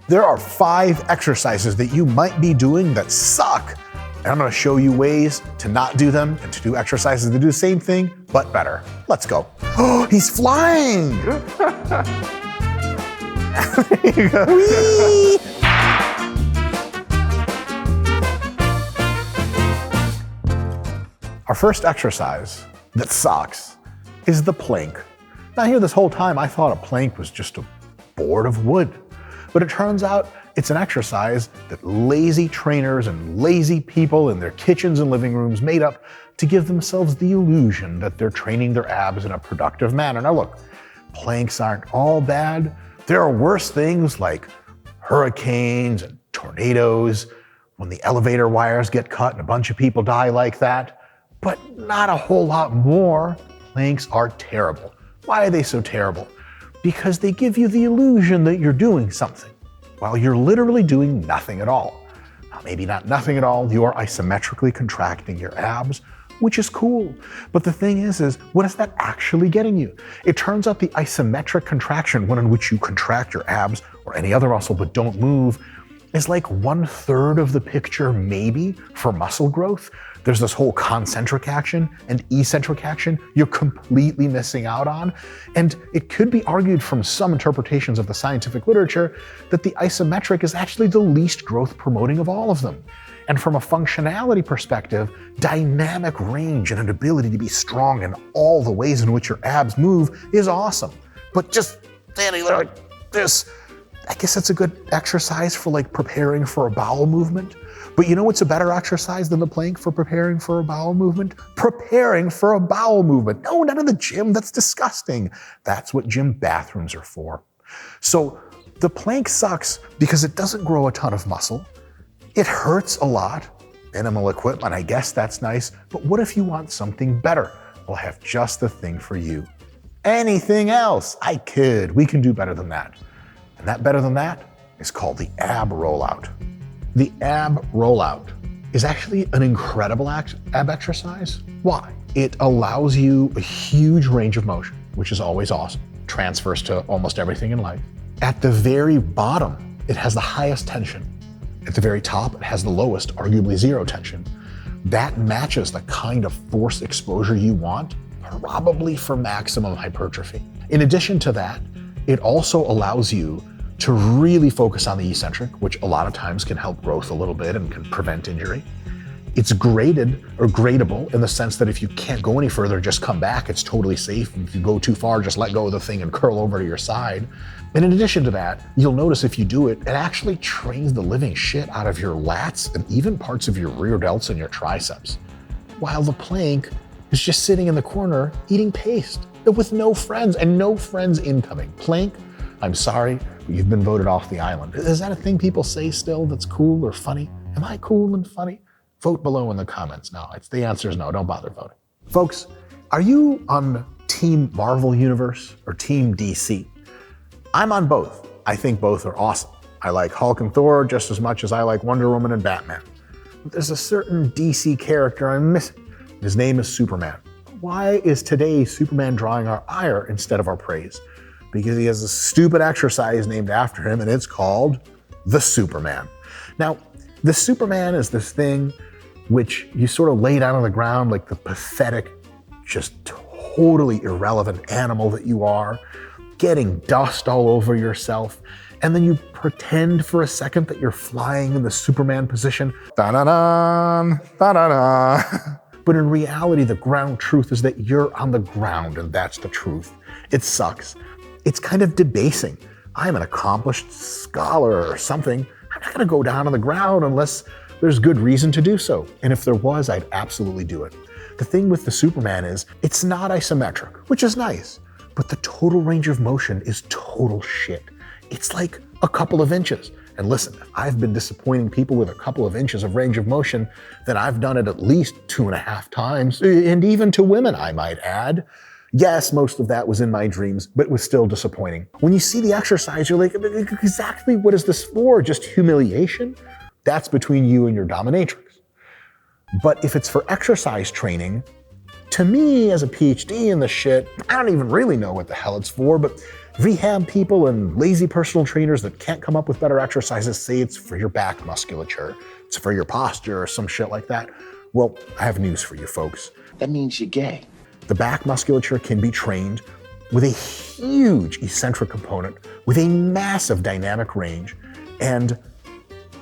There are 5 exercises that you might be doing that suck, and I'm gonna show you ways to not do them and to do exercises that do the same thing, but better. Let's go. Oh, he's flying! There you go. Whee! Our first exercise that sucks is the plank. Now here, this whole time I thought a plank was just a board of wood. But it turns out it's an exercise that lazy trainers and lazy people in their kitchens and living rooms made up to give themselves the illusion that they're training their abs in a productive manner. Now look, planks aren't all bad. There are worse things like hurricanes and tornadoes, when the elevator wires get cut and a bunch of people die like that, but not a whole lot more. Planks are terrible. Why are they so terrible? Because they give you the illusion that you're doing something, while you're literally doing nothing at all. Now, maybe not nothing at all, you're isometrically contracting your abs, which is cool. But the thing is what is that actually getting you? It turns out the isometric contraction, one in which you contract your abs or any other muscle but don't move, is like 1/3 of the picture maybe for muscle growth. There's this whole concentric action and eccentric action you're completely missing out on. And it could be argued from some interpretations of the scientific literature that the isometric is actually the least growth promoting of all of them. And from a functionality perspective, dynamic range and an ability to be strong in all the ways in which your abs move is awesome. But just standing there like this, I guess it's a good exercise for like preparing for a bowel movement. But you know what's a better exercise than the plank for preparing for a bowel movement? Preparing for a bowel movement. No, not in the gym, that's disgusting. That's what gym bathrooms are for. So the plank sucks because it doesn't grow a ton of muscle. It hurts a lot. Minimal equipment, I guess that's nice. But what if you want something better? We'll have just the thing for you. Anything else? I kid, we can do better than that. And that better than that is called the ab rollout. The ab rollout is actually an incredible ab exercise. Why? It allows you a huge range of motion, which is always awesome. Transfers to almost everything in life. At the very bottom, it has the highest tension. At the very top, it has the lowest, arguably zero tension. That matches the kind of force exposure you want, probably for maximum hypertrophy. In addition to that, it also allows you to really focus on the eccentric, which a lot of times can help growth a little bit and can prevent injury. It's graded or gradable in the sense that if you can't go any further, just come back. It's totally safe. If you go too far, just let go of the thing and curl over to your side. And in addition to that, you'll notice if you do it, it actually trains the living shit out of your lats and even parts of your rear delts and your triceps. While the plank is just sitting in the corner eating paste with no friends and no friends incoming. Plank, I'm sorry, but you've been voted off the island. Is that a thing people say still that's cool or funny? Am I cool and funny? Vote below in the comments. No, the answer is no, don't bother voting. Folks, are you on Team Marvel Universe or Team DC? I'm on both. I think both are awesome. I like Hulk and Thor just as much as I like Wonder Woman and Batman. But there's a certain DC character I'm missing. His name is Superman. Why is today Superman drawing our ire instead of our praise? Because he has a stupid exercise named after him, and it's called the Superman. Now, the Superman is this thing which you sort of lay down on the ground like the pathetic, just totally irrelevant animal that you are, getting dust all over yourself, and then you pretend for a second that you're flying in the Superman position. Da-da-da, da-da-da. But in reality, the ground truth is that you're on the ground, and that's the truth. It sucks. It's kind of debasing. I'm an accomplished scholar or something. I'm not gonna go down on the ground unless there's good reason to do so. And if there was, I'd absolutely do it. The thing with the Superman is, it's not isometric, which is nice, but the total range of motion is total shit. It's like a couple of inches. And listen, if I've been disappointing people with a couple of inches of range of motion, then I've done it at least 2.5 times, and even to women, I might add. Yes, most of that was in my dreams, but it was still disappointing. When you see the exercise, you're like, exactly what is this for? Just humiliation? That's between you and your dominatrix. But if it's for exercise training, to me as a PhD in the shit, I don't even really know what the hell it's for, but Rehab people and lazy personal trainers that can't come up with better exercises say it's for your back musculature, it's for your posture or some shit like that. Well, I have news for you folks. That means you're gay. The back musculature can be trained with a huge eccentric component, with a massive dynamic range, and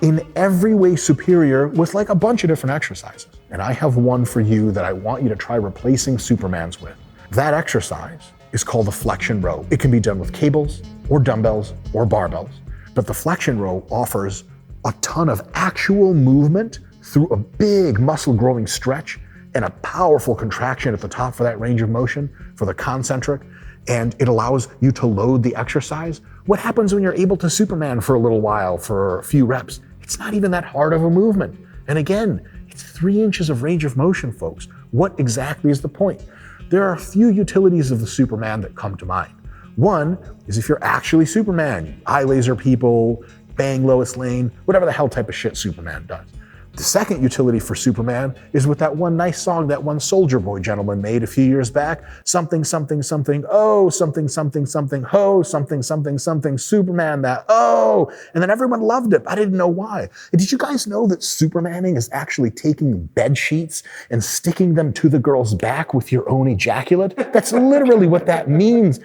in every way superior with like a bunch of different exercises. And I have one for you that I want you to try replacing Supermans with. That exercise is called the flexion row. It can be done with cables or dumbbells or barbells, but the flexion row offers a ton of actual movement through a big muscle growing stretch and a powerful contraction at the top for that range of motion, for the concentric, and it allows you to load the exercise. What happens when you're able to Superman for a little while, for a few reps? It's not even that hard of a movement. And again, it's 3 inches of range of motion, folks. What exactly is the point? There are a few utilities of the Superman that come to mind. One is if you're actually Superman, eye laser people, bang Lois Lane, whatever the hell type of shit Superman does. The second utility for Superman is with that one nice song that one Soulja Boy gentleman made a few years back. Something, something, something, oh, something, something, something, ho, something, something, something, Superman that, oh. And then everyone loved it. I didn't know why. And did you guys know that Supermaning is actually taking bed sheets and sticking them to the girl's back with your own ejaculate? That's literally what that means.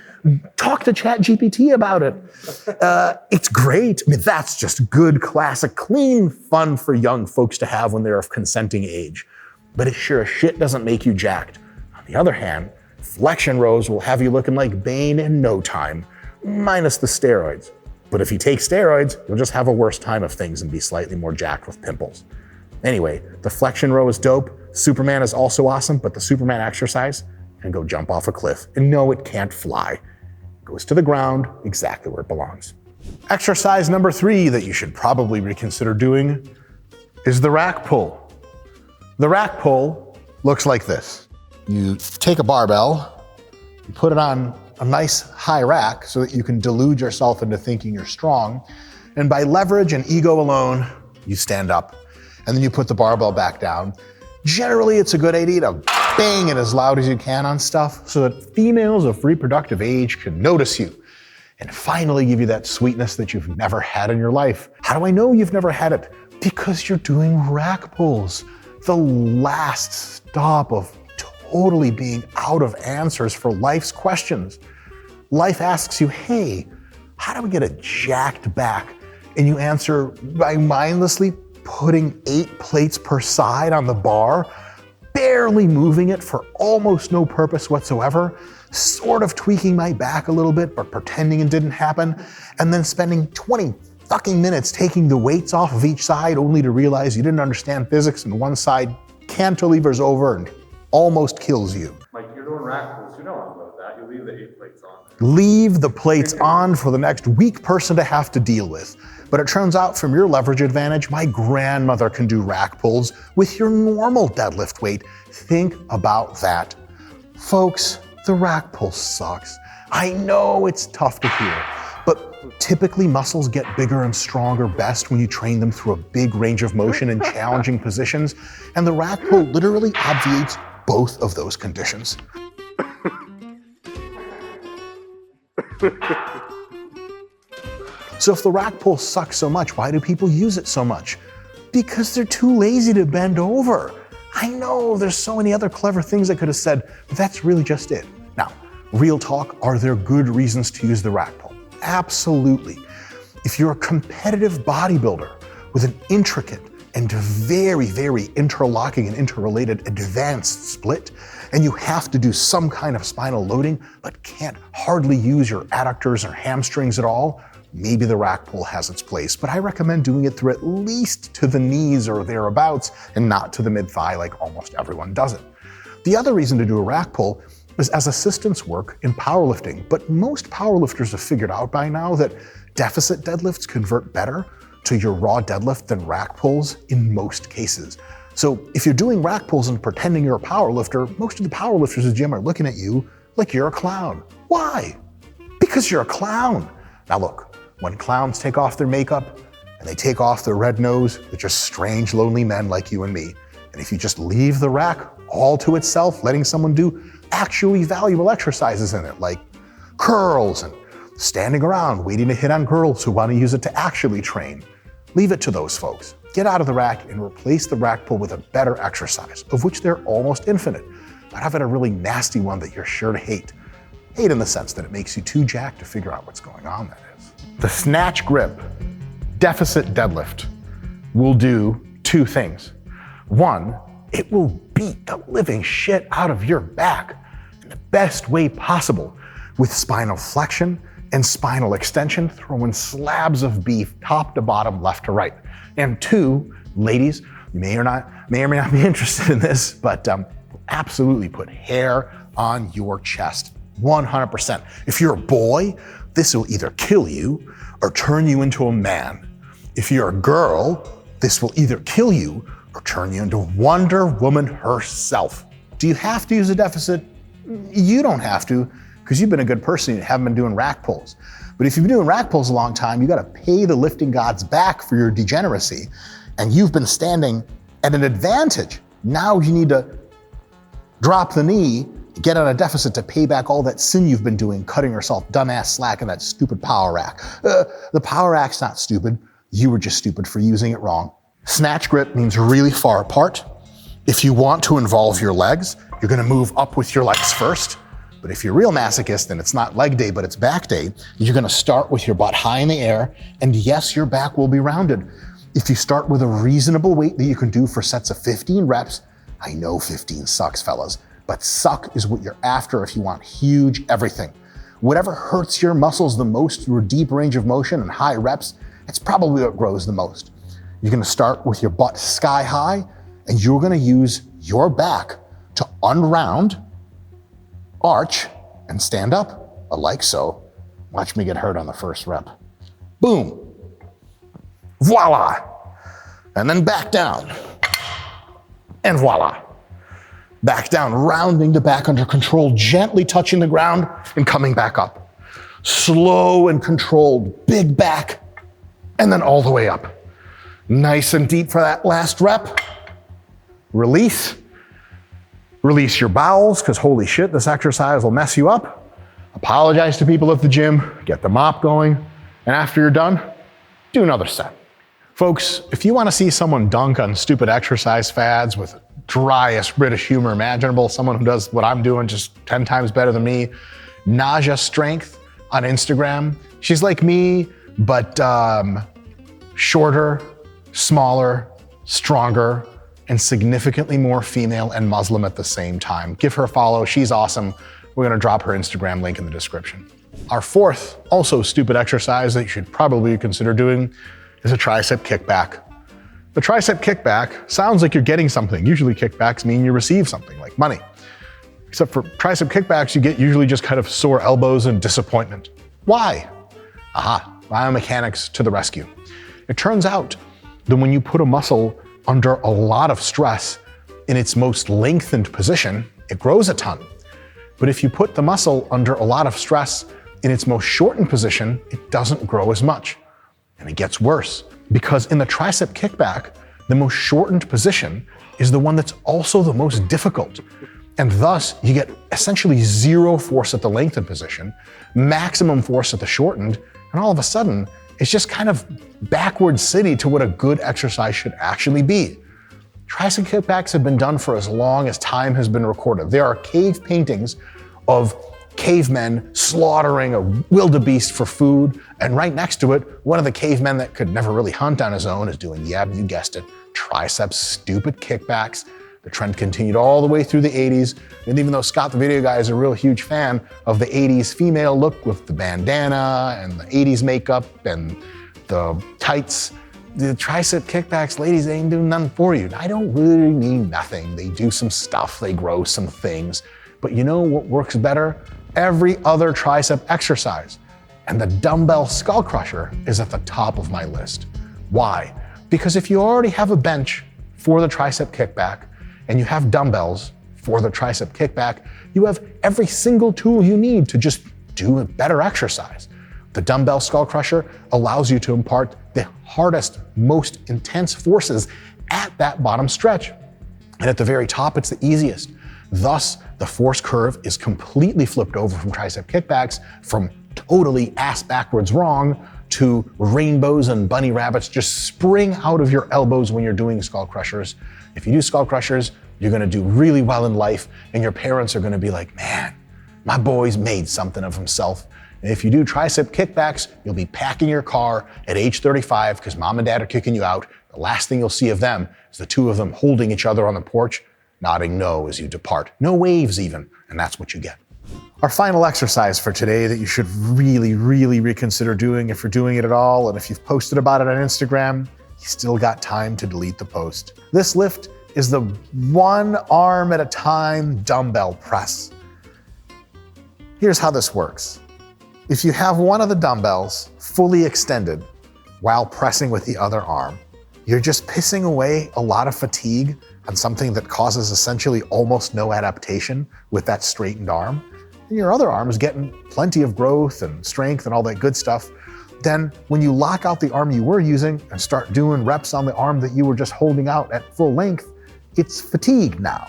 Talk to ChatGPT about it. It's great. I mean, that's just good, classic, clean fun for young folks to have when they're of consenting age. But it sure as shit doesn't make you jacked. On the other hand, flexion rows will have you looking like Bane in no time, minus the steroids. But if you take steroids, you'll just have a worse time of things and be slightly more jacked with pimples. Anyway, the flexion row is dope. Superman is also awesome, but the Superman exercise can go jump off a cliff. And no, it can't fly. It goes to the ground exactly where it belongs. Exercise number 3 that you should probably reconsider doing is the rack pull. The rack pull looks like this. You take a barbell, you put it on a nice high rack so that you can delude yourself into thinking you're strong, and by leverage and ego alone, you stand up, and then you put the barbell back down. Generally, it's a good idea to bang it as loud as you can on stuff so that females of reproductive age can notice you and finally give you that sweetness that you've never had in your life. How do I know you've never had it? Because you're doing rack pulls, the last stop of totally being out of answers for life's questions. Life asks you, hey, how do we get a jacked back? And you answer by mindlessly putting 8 plates per side on the bar, barely moving it for almost no purpose whatsoever, sort of tweaking my back a little bit, but pretending it didn't happen, and then spending 20 fucking minutes taking the weights off of each side only to realize you didn't understand physics and one side cantilevers over and almost kills you. Like, you're doing rack pulls, you don't unload that, you leave the 8 plates on. Leave the plates on for the next weak person to have to deal with. But it turns out from your leverage advantage, my grandmother can do rack pulls with your normal deadlift weight. Think about that. Folks, the rack pull sucks. I know it's tough to hear, but typically muscles get bigger and stronger best when you train them through a big range of motion in challenging positions, and the rack pull literally obviates both of those conditions. So if the rack pull sucks so much, why do people use it so much? Because they're too lazy to bend over. I know there's so many other clever things I could have said, but that's really just it. Now, real talk, are there good reasons to use the rack pull? Absolutely. If you're a competitive bodybuilder with an intricate and very, very interlocking and interrelated advanced split, and you have to do some kind of spinal loading, but can't hardly use your adductors or hamstrings at all, maybe the rack pull has its place, but I recommend doing it through at least to the knees or thereabouts and not to the mid-thigh like almost everyone does it. The other reason to do a rack pull is as assistance work in powerlifting, but most powerlifters have figured out by now that deficit deadlifts convert better to your raw deadlift than rack pulls in most cases. So if you're doing rack pulls and pretending you're a powerlifter, most of the powerlifters in the gym are looking at you like you're a clown. Why? Because you're a clown. Now look, when clowns take off their makeup and they take off their red nose, they're just strange, lonely men like you and me. And if you just leave the rack all to itself, letting someone do actually valuable exercises in it, like curls and standing around waiting to hit on girls who want to use it to actually train. Leave it to those folks. Get out of the rack and replace the rack pull with a better exercise, of which they're almost infinite. But have it a really nasty one that you're sure to hate. Hate in the sense that it makes you too jacked to figure out what's going on, that is. The snatch grip deficit deadlift will do two things. One, it will beat the living shit out of your back in the best way possible with spinal flexion and spinal extension, throwing slabs of beef top to bottom, left to right. And two, ladies, you may or may not be interested in this, but absolutely put hair on your chest, 100%. If you're a boy, this will either kill you or turn you into a man. If you're a girl, this will either kill you or turn you into Wonder Woman herself. Do you have to use a deficit? You don't have to, because you've been a good person and haven't been doing rack pulls. But if you've been doing rack pulls a long time, you gotta pay the lifting gods back for your degeneracy, and you've been standing at an advantage. Now you need to drop the knee, get on a deficit to pay back all that sin you've been doing, cutting yourself dumbass slack in that stupid power rack. The power rack's not stupid. You were just stupid for using it wrong. Snatch grip means really far apart. If you want to involve your legs, you're gonna move up with your legs first. But if you're a real masochist and it's not leg day, but it's back day, you're gonna start with your butt high in the air, and yes, your back will be rounded. If you start with a reasonable weight that you can do for sets of 15 reps, I know 15 sucks, fellas, but suck is what you're after if you want huge everything. Whatever hurts your muscles the most through a deep range of motion and high reps, it's probably what grows the most. You're gonna start with your butt sky high, and you're gonna use your back to unround, arch, and stand up, like so. Watch me get hurt on the first rep. Boom. Voila. And then back down. And voila. Back down, rounding to back under control, gently touching the ground and coming back up. Slow and controlled, big back, and then all the way up. Nice and deep for that last rep. Release. Release your bowels, because holy shit, this exercise will mess you up. Apologize to people at the gym, get the mop going, and after you're done, do another set. Folks, if you want to see someone dunk on stupid exercise fads with driest British humor imaginable, someone who does what I'm doing just 10 times better than me, Nausea Strength on Instagram. She's like me, but shorter, smaller, stronger, and significantly more female and Muslim at the same time. Give her a follow, she's awesome. We're gonna drop her Instagram link in the description. Our fourth, also stupid exercise that you should probably consider doing is a tricep kickback. The tricep kickback sounds like you're getting something. Usually kickbacks mean you receive something, like money. Except for tricep kickbacks, you get usually just kind of sore elbows and disappointment. Why? Aha, biomechanics to the rescue. It turns out that when you put a muscle under a lot of stress in its most lengthened position, it grows a ton. But if you put the muscle under a lot of stress in its most shortened position, it doesn't grow as much. And it gets worse, because in the tricep kickback, the most shortened position is the one that's also the most difficult. And thus, you get essentially zero force at the lengthened position, maximum force at the shortened, and all of a sudden, it's just kind of backward city to what a good exercise should actually be. Tricep kickbacks have been done for as long as time has been recorded. There are cave paintings of cavemen slaughtering a wildebeest for food, and right next to it, one of the cavemen that could never really hunt on his own is doing, yeah, you guessed it, tricep stupid kickbacks. The trend continued all the way through the 80s, and even though Scott the Video Guy is a real huge fan of the 80s female look with the bandana and the 80s makeup and the tights, the tricep kickbacks, ladies, they ain't doing nothing for you. I don't really mean nothing. They do some stuff, they grow some things, but you know what works better? Every other tricep exercise. And the dumbbell skull crusher is at the top of my list. Why? Because if you already have a bench for the tricep kickback, and you have dumbbells for the tricep kickback, you have every single tool you need to just do a better exercise. The dumbbell skull crusher allows you to impart the hardest, most intense forces at that bottom stretch. And at the very top, it's the easiest. Thus, the force curve is completely flipped over from tricep kickbacks from totally ass backwards wrong to rainbows and bunny rabbits just spring out of your elbows when you're doing skull crushers. If you do skull crushers, you're gonna do really well in life, and your parents are gonna be like, man, my boy's made something of himself. And if you do tricep kickbacks, you'll be packing your car at age 35 because mom and dad are kicking you out. The last thing you'll see of them is the two of them holding each other on the porch, nodding no as you depart. No waves even, and that's what you get. Our final exercise for today that you should really, really reconsider doing if you're doing it at all, and if you've posted about it on Instagram, you still got time to delete the post. This lift is the 1 arm at a time dumbbell press. Here's how this works. If you have one of the dumbbells fully extended while pressing with the other arm, you're just pissing away a lot of fatigue on something that causes essentially almost no adaptation with that straightened arm. And your other arm is getting plenty of growth and strength and all that good stuff. Then when you lock out the arm you were using and start doing reps on the arm that you were just holding out at full length, it's fatigue now.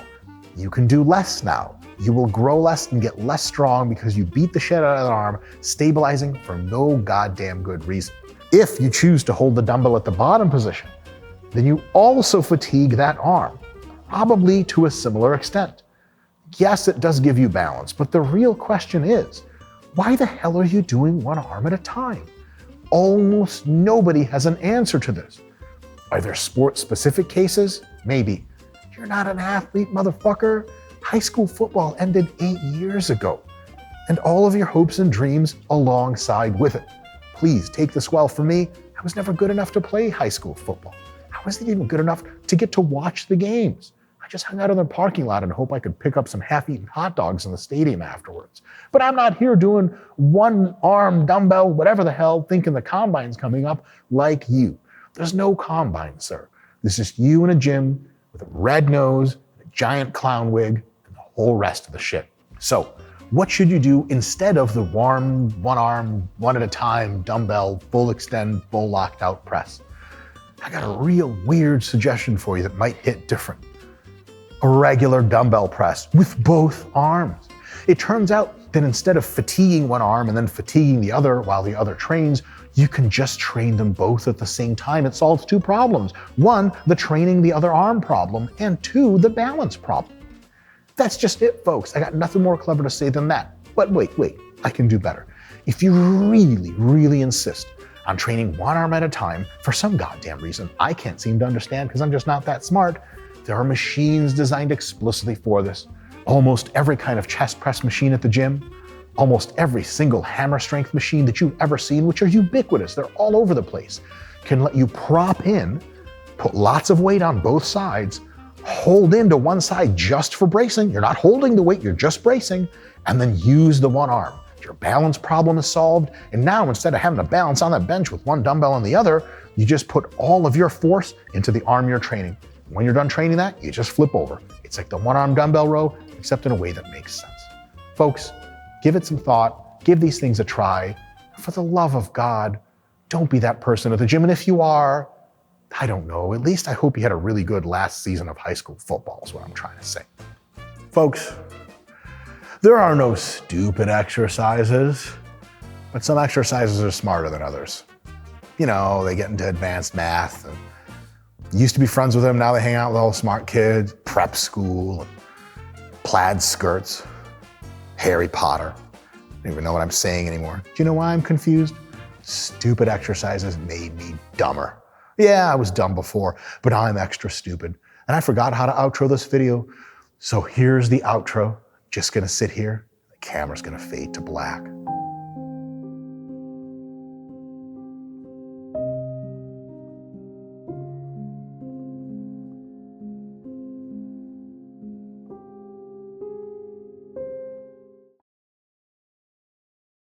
You can do less now. You will grow less and get less strong because you beat the shit out of that arm, stabilizing for no goddamn good reason. If you choose to hold the dumbbell at the bottom position, then you also fatigue that arm, probably to a similar extent. Yes, it does give you balance, but the real question is, why the hell are you doing 1 arm at a time? Almost nobody has an answer to this. Are there sport-specific cases? Maybe. You're not an athlete, motherfucker. High school football ended 8 years ago, and all of your hopes and dreams alongside with it. Please take this well from me. I was never good enough to play high school football. I wasn't even good enough to get to watch the games. I just hung out in the parking lot and hope I could pick up some half-eaten hot dogs in the stadium afterwards. But I'm not here doing 1 arm dumbbell, whatever the hell, thinking the combine's coming up like you. There's no combine, sir. This is you in a gym with a red nose, a giant clown wig, and the whole rest of the shit. So what should you do instead of the 1 arm, 1 at a time, dumbbell, full extend, full locked out press? I got a real weird suggestion for you that might hit different. A regular dumbbell press with both arms. It turns out that instead of fatiguing 1 arm and then fatiguing the other while the other trains, you can just train them both at the same time. It solves 2 problems. 1, the training the other arm problem, and 2, the balance problem. That's just it, folks. I got nothing more clever to say than that. But wait, I can do better. If you really, really insist on training 1 arm at a time for some goddamn reason I can't seem to understand because I'm just not that smart, there are machines designed explicitly for this. Almost every kind of chest press machine at the gym, almost every single hammer strength machine that you've ever seen, which are ubiquitous, they're all over the place, can let you prop in, put lots of weight on both sides, hold into one side just for bracing. You're not holding the weight, you're just bracing, and then use the 1 arm. Your balance problem is solved, and now instead of having to balance on that bench with 1 dumbbell on the other, you just put all of your force into the arm you're training. When you're done training that, you just flip over. It's like the 1 arm dumbbell row, except in a way that makes sense. Folks, give it some thought, give these things a try. For the love of God, don't be that person at the gym. And if you are, I don't know, at least I hope you had a really good last season of high school football is what I'm trying to say. Folks, there are no stupid exercises, but some exercises are smarter than others. You know, they get into advanced math and used to be friends with them, now they hang out with all the smart kids, prep school, and plaid skirts, Harry Potter. I don't even know what I'm saying anymore. Do you know why I'm confused? Stupid exercises made me dumber. Yeah, I was dumb before, but I'm extra stupid. And I forgot how to outro this video. So here's the outro. Just gonna sit here. The camera's gonna fade to black.